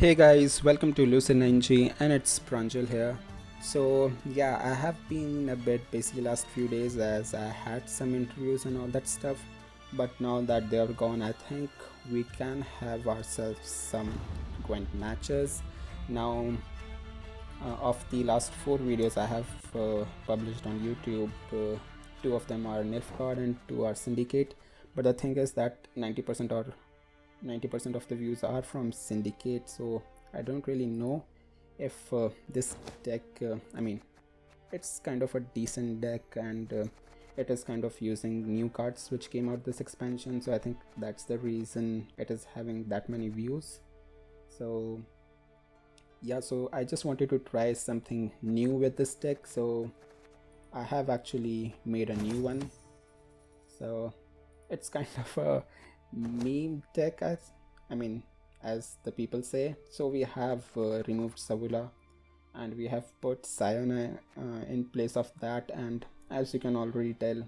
Hey guys, welcome to Lucid NG and it's Pranjal here. So yeah, I have been a bit busy last few days as I had some interviews and all that stuff. But now that they're gone, I think we can have ourselves some Gwent matches. Now, of the last 4 videos I have published on YouTube, two of them are Nilfgaard and two are Syndicate. But the thing is that 90% of the views are from syndicate, so I don't really know if this deck it's kind of a decent deck, and it is kind of using new cards which came out this expansion, so I think that's the reason it is having that many views. So yeah, so I just wanted to try something new with this deck, so I have actually made a new one. So it's kind of a meme deck, as the people say. So we have removed Savolla and we have put Syanna in place of that, and as you can already tell,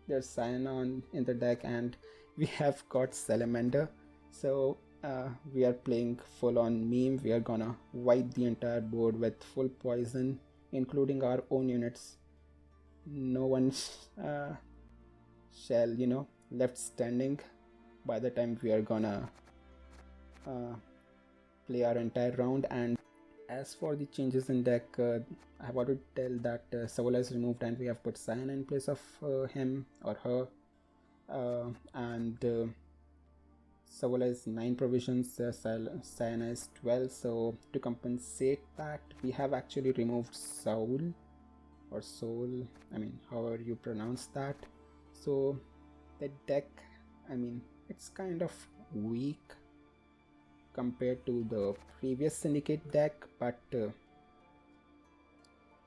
there's Syanna in the deck, and we have got Salamander. So we are playing full on meme. We are gonna wipe the entire board with full poison, including our own units. No one shall left standing by the time we are gonna play our entire round. And as for the changes in deck, I want to tell that Savolla is removed and we have put Syanna in place of him or her, and Savolla is 9 provisions, Syanna is 12. So to compensate that, we have actually removed Saul or Soul, however you pronounce that. So the deck, it's kind of weak compared to the previous syndicate deck, but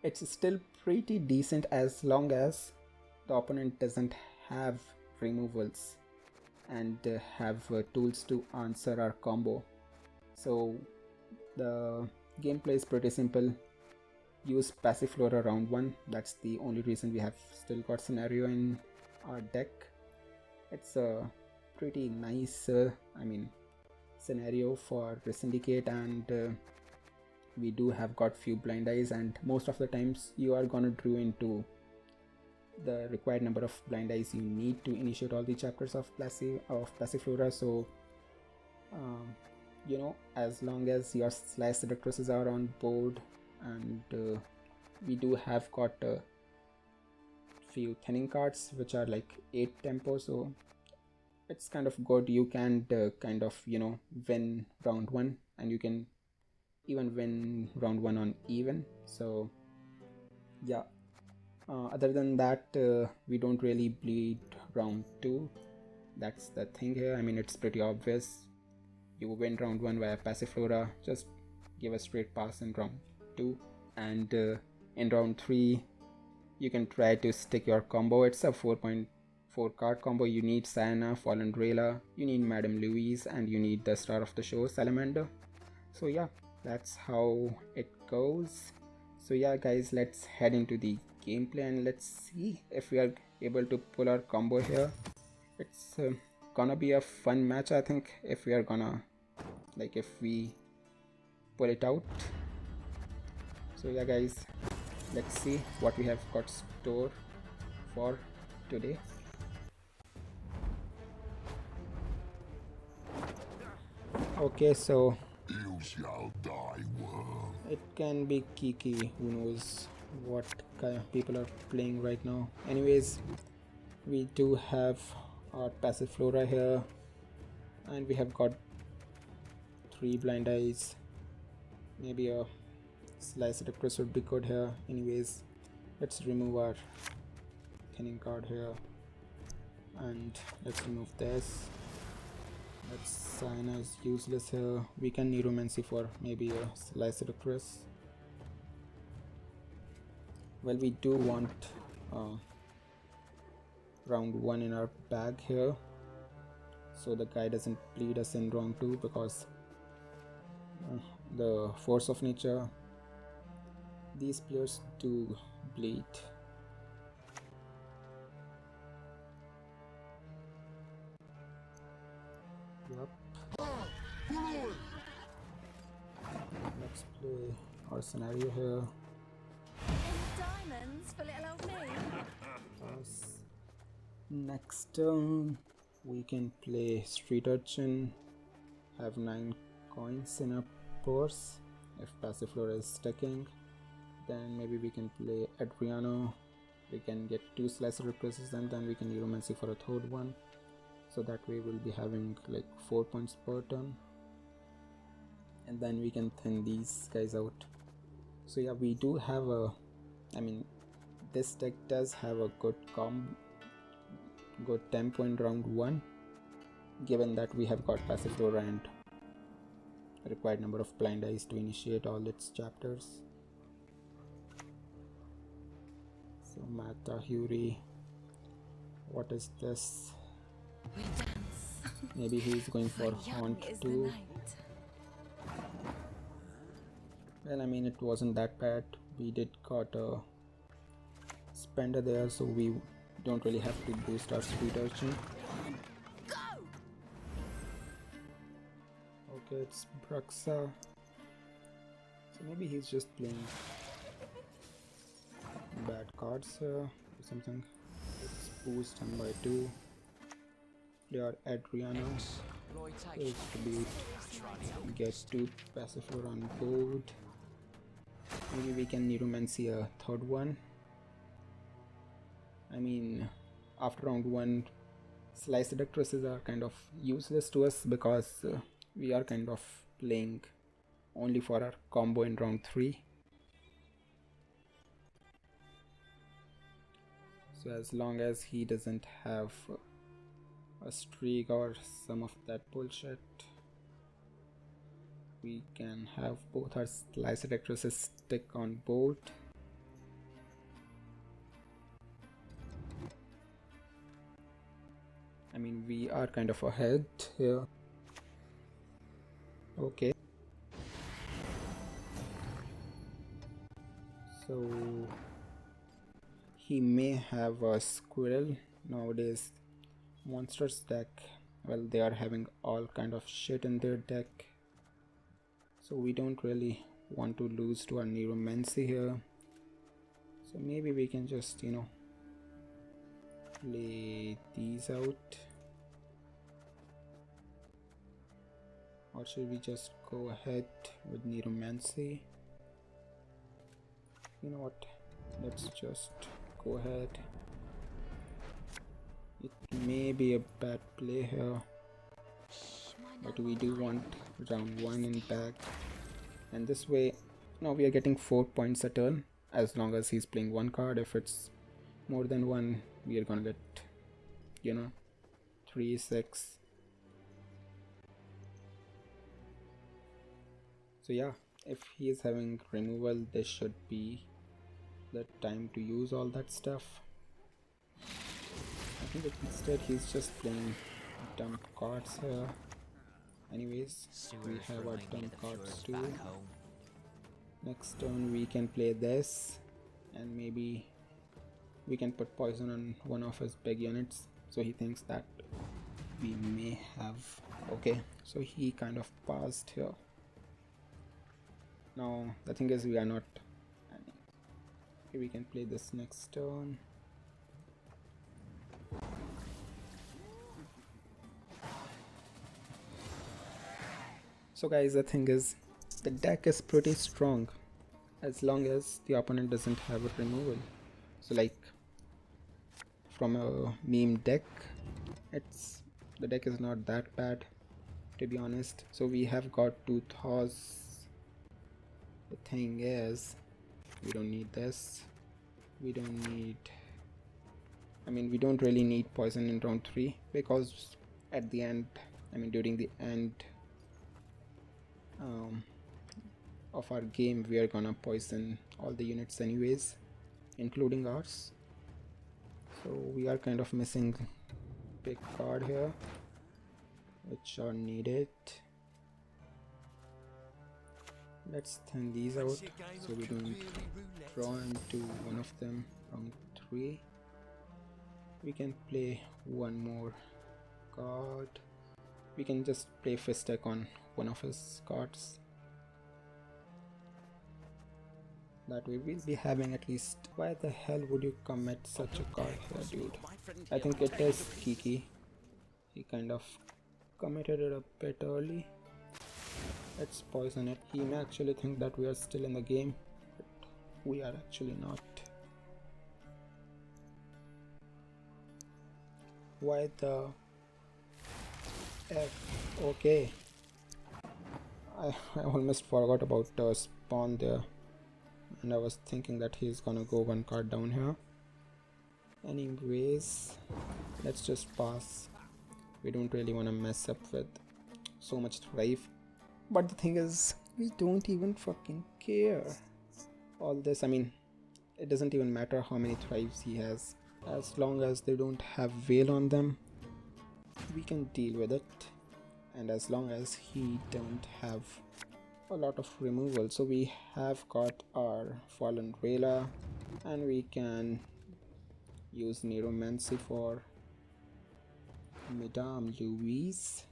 it's still pretty decent as long as the opponent doesn't have removals and have tools to answer our combo. So the gameplay is pretty simple. Use Passiflora round 1. That's the only reason we have still got scenario in our deck. It's a pretty nice scenario for the syndicate, and we do have got few blindeyes, and most of the times you are gonna draw into the required number of blindeyes you need to initiate all the chapters of Passiflora. So as long as your Slice Seductresses are on board, and we do have got few thinning cards which are like 8 tempo, so it's kind of good. You can kind of win round 1, and you can even win round 1 on even. So yeah, other than that, we don't really bleed round 2. That's the thing here. It's pretty obvious. You win round 1 via Passiflora, just give a straight pass in round 2, and in round 3 you can try to stick your combo. It's a 4.4 card combo. You need Syanna, Fallen Rayla, you need Madame Luiza, and you need the star of the show, Salamander. So yeah, that's how it goes. So yeah guys, let's head into the gameplay and let's see if we are able to pull our combo here. It's gonna be a fun match, I think, if we are gonna if we pull it out. So yeah guys, let's see what we have got stored for today. Okay, so You shall die, worm. it can be Kiki, who knows what kind of people are playing right now. Anyways, we do have our Passiflora here, and we have got 3 blindeyes. Maybe a Slice Seductress would be good here. Anyways, let's remove our thinning card here, and let's remove this. Let's sign as useless here. We can Neuromancy for maybe a Slice Seductress. Well, we do want round 1 in our bag here, so the guy doesn't bleed us in round 2, because the force of nature, these players do bleed. Yep. let's play our scenario here. Any diamonds for little old me? Pass. Next turn we can play Street Urchin, have 9 coins in our purse. If Passiflora is stacking, then maybe we can play Adriano. We can get 2 Slicer Represses and then we can Neuromancy for a third one. So that way we'll be having like 4 points per turn. And then we can thin these guys out. So yeah, we do have a, this deck does have a good tempo in round 1, given that we have got Passiflora and required number of blind eyes to initiate all its chapters. So Mata Huri, what is this? We dance. Maybe he's going for Haunt too. Well, it wasn't that bad. We did got a Spender there, so we don't really have to boost our Street Urchin. Go! Okay, it's Bruxa. So maybe he's just playing bad cards here or something. Let's boost him by 2. They are Adriano. To be get 2 Passiflora on board. Maybe we can Neuromancy a third one. After round 1, Slice Seductresses are kind of useless to us because we are kind of playing only for our combo in round 3. So as long as he doesn't have a streak or some of that bullshit, we can have both our Slice Seductresses stick on board. We are kind of ahead here. Okay. So he may have a squirrel. Nowadays monsters deck, well, they are having all kind of shit in their deck. So we don't really want to lose to our Neuromancy here. So maybe we can just, play these out. Or should we just go ahead with Neuromancy? You know what? Let's just go ahead. It may be a bad play here, but we do want round 1 in back. And this way, now we are getting 4 points a turn as long as he's playing 1 card. If it's more than 1, we are gonna get, 3, 6. So yeah, if he is having removal, this should be the time to use all that stuff. I think that instead he's just playing dump cards here. Anyways, we have our dump cards too. Next turn we can play this, and maybe we can put poison on one of his big units, so he thinks that we may have. Okay, so he kind of passed here. Now the thing is, we are not. Okay, we can play this next turn. So guys, the thing is, the deck is pretty strong as long as the opponent doesn't have a removal. So like from a meme deck, the deck is not that bad, to be honest. So we have got 2 Thaws. The thing is, we don't need this. We don't need, we don't really need poison in round 3, because at the end, during the end of our game, we are gonna poison all the units anyways, including ours. So we are kind of missing big card here, which are needed. Let's thin these out so we don't draw into one of them. Round 3, we can play one more card. We can just play Fist Deck on one of his cards. That we will be having at least. Why the hell would you commit such a card here, dude? I think it is Kiki. He kind of committed it a bit early. Let's poison it. He may actually think that we are still in the game, but we are actually not. Why the F? Okay. I almost forgot about spawn there, and I was thinking that he's gonna go one card down here. Anyways, let's just pass. We don't really want to mess up with so much thrive. But the thing is, we don't even fucking care. All this, I mean, it doesn't even matter how many thrives he has. As long as they don't have veil on them, we can deal with it. And as long as he don't have a lot of removal. So we have got our Fallen Rayla, and we can use Neuromancy for Madame Luiza.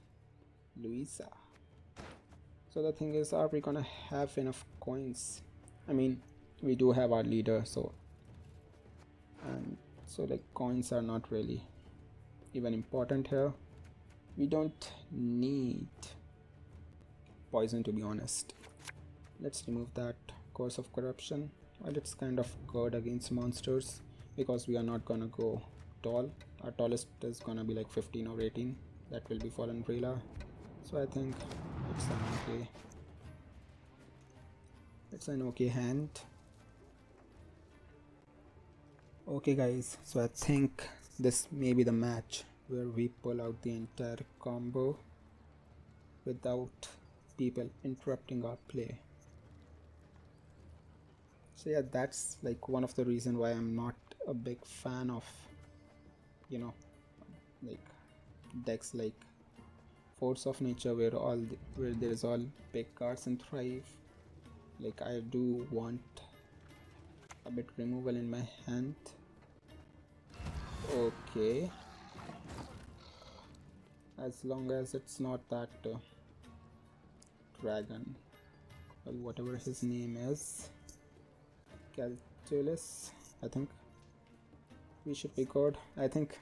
So the thing is, are we gonna have enough coins? I mean, we do have our leader, so like coins are not really even important here. We don't need poison, to be honest. Let's remove that Curse of Corruption. Well, it's kind of good against monsters because we are not gonna go tall. Our tallest is gonna be like 15 or 18. That will be Fallen Rayla. So I think it's an okay hand. Okay guys, so I think this may be the match where we pull out the entire combo without people interrupting our play. So yeah, that's like one of the reasons why I'm not a big fan of, you know, like decks like Force of Nature where there is all big cards and thrive. Like I do want a bit removal in my hand. Okay, as long as it's not that dragon, well, whatever his name is, Calculus, I think we should be good. I think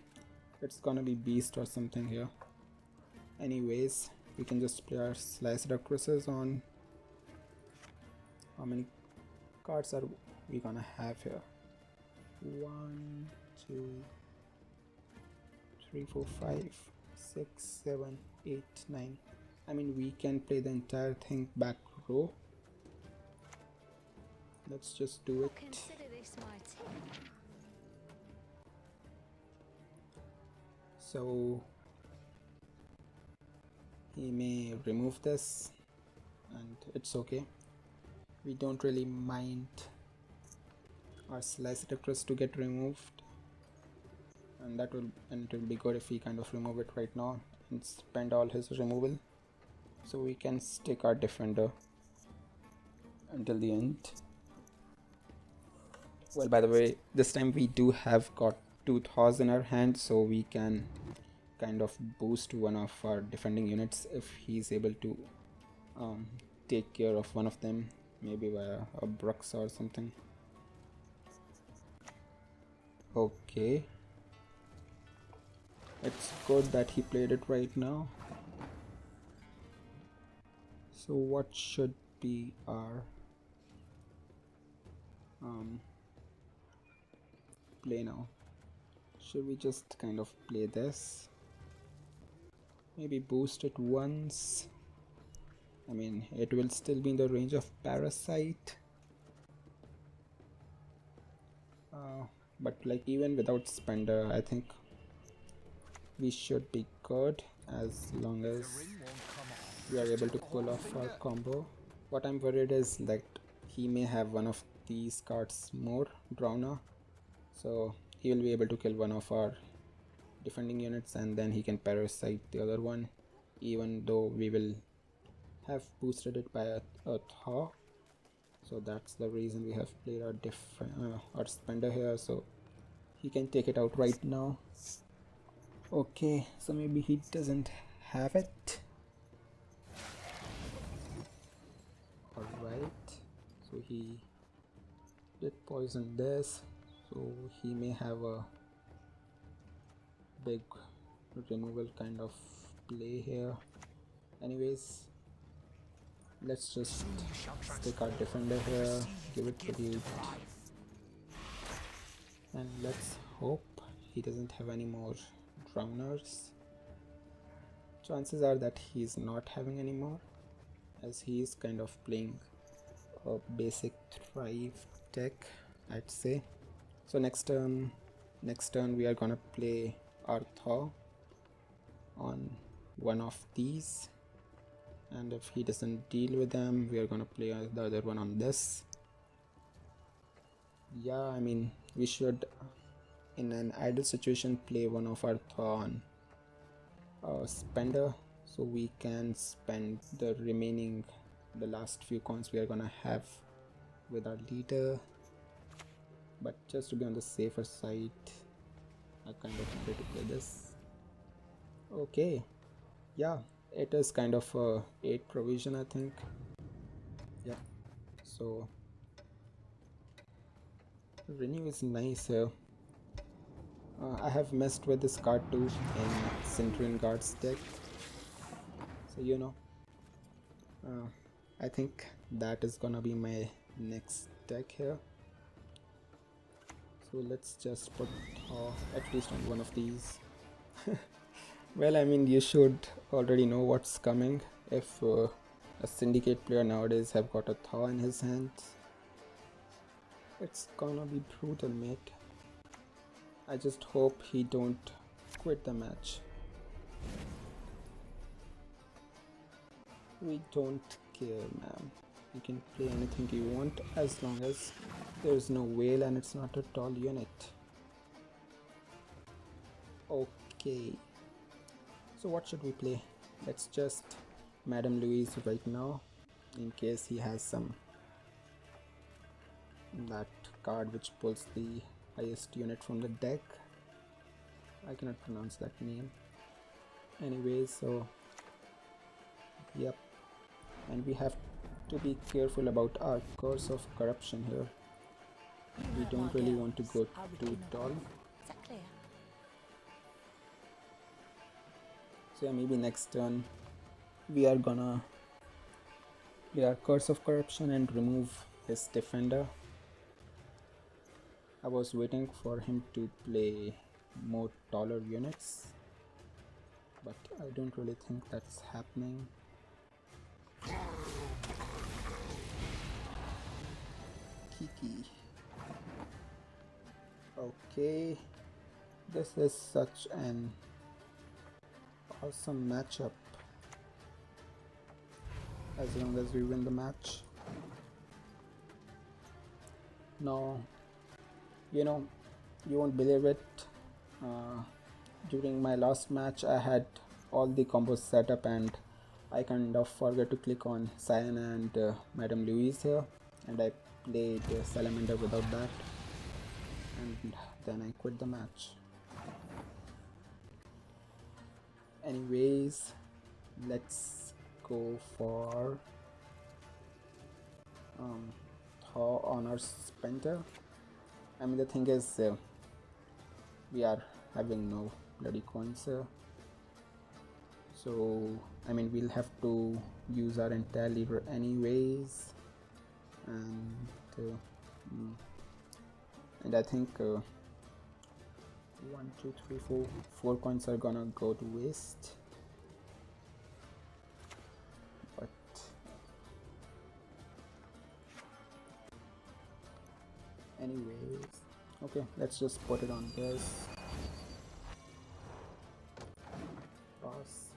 it's gonna be beast or something here. Anyways, we can just play our sliced actresses on. How many cards are we gonna have here? 1, 2, 3, 4, 5, 6, 7, 8, 9. I mean, we can play the entire thing back row. Let's just do it. Consider this my tip. So he may remove this, and it's okay. We don't really mind our slice detectors to get removed, and it will be good if we kind of remove it right now and spend all his removal, so we can stick our defender until the end. Well, by the way, this time we do have got 2 Thaws in our hand, so we can kind of boost one of our defending units if he's able to take care of one of them, maybe via a Brux or something. Okay, it's good that he played it right now. So what should be our play now? Should we just kind of play this? Maybe boost it once. I mean, it will still be in the range of Parasite. But like even without Spender, I think we should be good as long as we are able to pull off our combo. What I'm worried is that he may have one of these cards more, Drowner, so he will be able to kill one of our defending units and then he can parasite the other one, even though we will have boosted it by a Thaw. So that's the reason we have played our Spender here, so he can take it out right now. Okay, so maybe he doesn't have it. Alright, so he did poison this, so he may have a big removal kind of play here. Anyways, let's just stick our defender here, give it tribute, and let's hope he doesn't have any more drowners. Chances are that he's not having any more, as he is kind of playing a basic thrive deck, I'd say. So next turn we are gonna play our Thaw on one of these, and if he doesn't deal with them, we are gonna play the other one on this. Yeah, I mean, we should in an idle situation play one of our Thaw on spender, so we can spend the last few coins we are gonna have with our leader. But just to be on the safer side, I kind of wanted to play this. Okay, yeah, it is kind of a 8 provision, I think. Yeah, so Renew is nice here. I have messed with this card too in Centurion Guards deck, so you know, I think that is gonna be my next deck here. So let's just put at least on one of these. Well, I mean, you should already know what's coming if a syndicate player nowadays have got a Thaw in his hand. It's gonna be brutal, mate. I just hope he don't quit the match. We don't care, man. You can play anything you want as long as there's no whale and it's not a tall unit. Okay. So what should we play? Let's just Madame Luiza right now, in case he has that card which pulls the highest unit from the deck. I cannot pronounce that name. Anyways, so yep, and we have to be careful about our Curse of Corruption here. We don't really want to go too tall. Is that clear? So yeah, maybe next turn we are gonna play our Curse of Corruption and remove his defender. I was waiting for him to play more taller units, but I don't really think that's happening. Kiki. Okay, this is such an awesome matchup as long as we win the match. Now, you know, you won't believe it, during my last match I had all the combos set up and I kind of forgot to click on Syanna and Madame Luiza, and I played Salamander without that, and then I quit the match. Anyways, let's go for Thaw on our spender. I mean, the thing is, we are having no bloody coins here, so I mean, we'll have to use our entire lever anyways, and I think 1, 2, 3, 4 coins are gonna go to waste. But anyways, okay, let's just put it on this. Pass.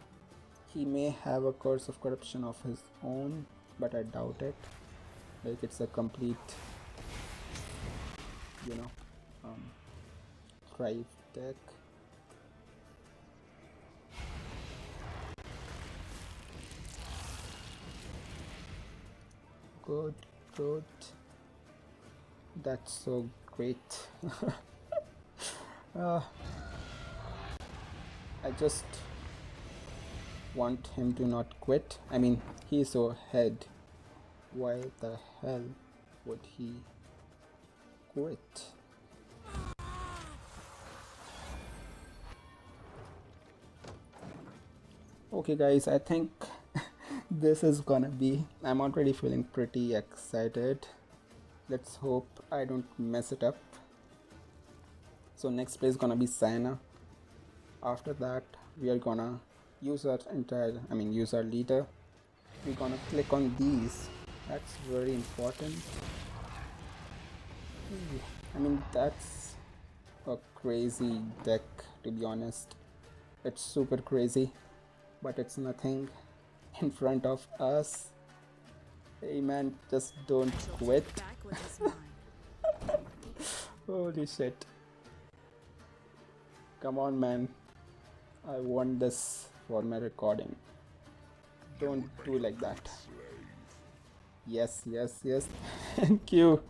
He may have a Curse of Corruption of his own, but I doubt it. Like, it's a complete, you know, thrive deck. Good. That's so great. I just want him to not quit. I mean, he's so ahead. Why the hell would he quit. Okay guys, I think this is gonna be, I'm already feeling pretty excited. Let's hope I don't mess it up. So next play is gonna be Syanna. After that we are gonna use our use our leader. We're gonna click on these. That's very important. That's a crazy deck, to be honest. It's super crazy, but it's nothing in front of us. Hey man, just don't quit. Backward is mine. Holy shit. Come on man, I want this for my recording. Don't do like that. Yes, thank you.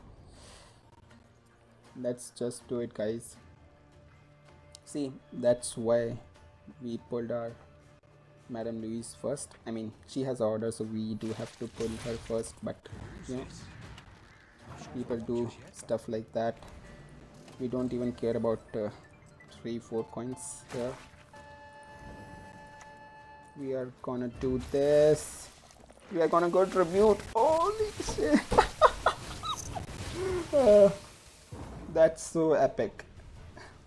Let's just do it guys. See, that's why we pulled our Madame Luiza first. She has orders, so we do have to pull her first, but people do stuff like that. We don't even care about 3-4 coins here. We are gonna do this. We are gonna go tribute. Holy shit. That's so epic.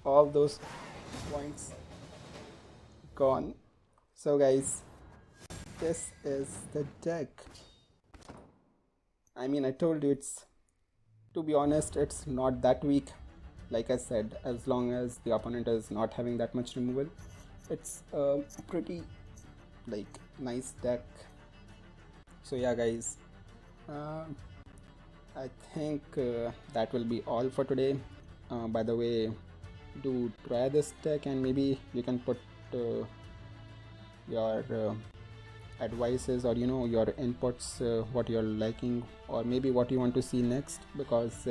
All those points gone. So guys, this is the deck. I told you, to be honest, it's not that weak. Like I said, as long as the opponent is not having that much removal, it's a pretty nice deck. So yeah guys, I think that will be all for today. By the way, do try this deck and maybe you can put your advices or your inputs, what you're liking or maybe what you want to see next, because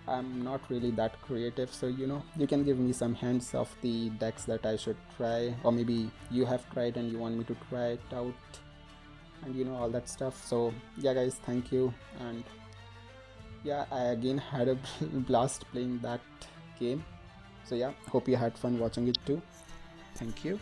I'm not really that creative, so you can give me some hints of the decks that I should try, or maybe you have tried and you want me to try it out, and all that stuff. So yeah guys, thank you, and yeah, I again had a blast playing that game. So yeah, hope you had fun watching it too. Thank you.